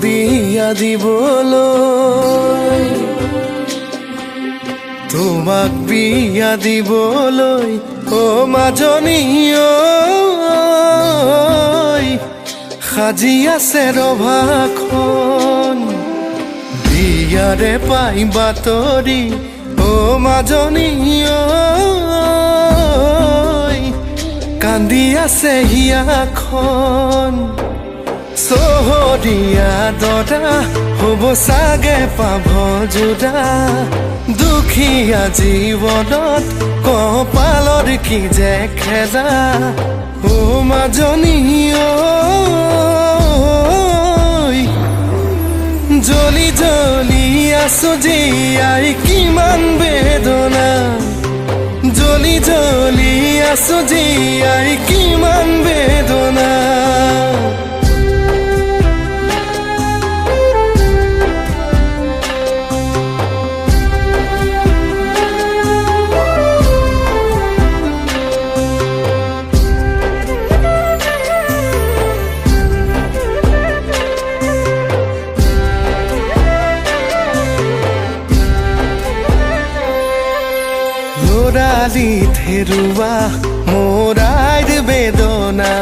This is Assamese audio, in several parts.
বিয়া দিবলৈ তোমাক বিয়া দিবলৈ ও মাজনী ঐ সাজি আছে ৰভাখন বিয়াৰে পাই বাতৰি ও মাজনী ঐ কান্দি আছে হিয়াখন চহৰীয়া দৰা হ'ব চাগে পাভ জোৰা দুখীয়া জীৱনত কপালৰ কি যে খেলা ও মাজনী ঐ জ্বলি জ্বলি আছো জীয়াই কিমান বেদনা জ্বলি জ্বলি আছো জীয়াই কিমান বেদনা লৰালিত হেৰুৱা মোৰ আইৰ বেদনা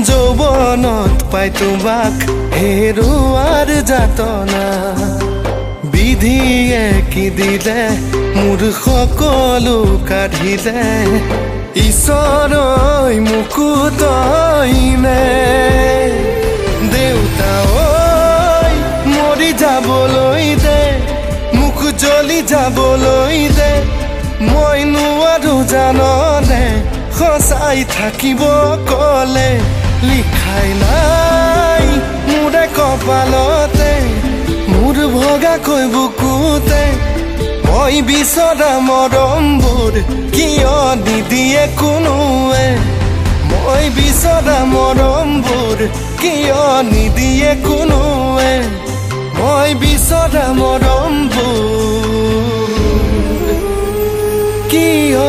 যৌৱনত পাই তোমাক হেৰুৱাৰ যাতনা বিধিয়ে কি দিলে মোৰ সকলো কাঢ়িলে ঈশ্বৰই মুকুটইনে দেউতা ঐ মৰি যাবলৈ দে মুখ জ্বলি যাবলৈ দে মই নোৱাৰো জাননে সঁচাই থাকিব কলে লিখাই নাই মোৰে কপালতে মোৰ ভগাকৈ বুকুতে মই বিচৰা মৰমবোৰ কিয় নিদিয়ে কোনোৱে মই বিচৰা মৰমবোৰ কিয় নিদিয়ে কোনোৱে মই বিচৰা মৰমবোৰ কিয়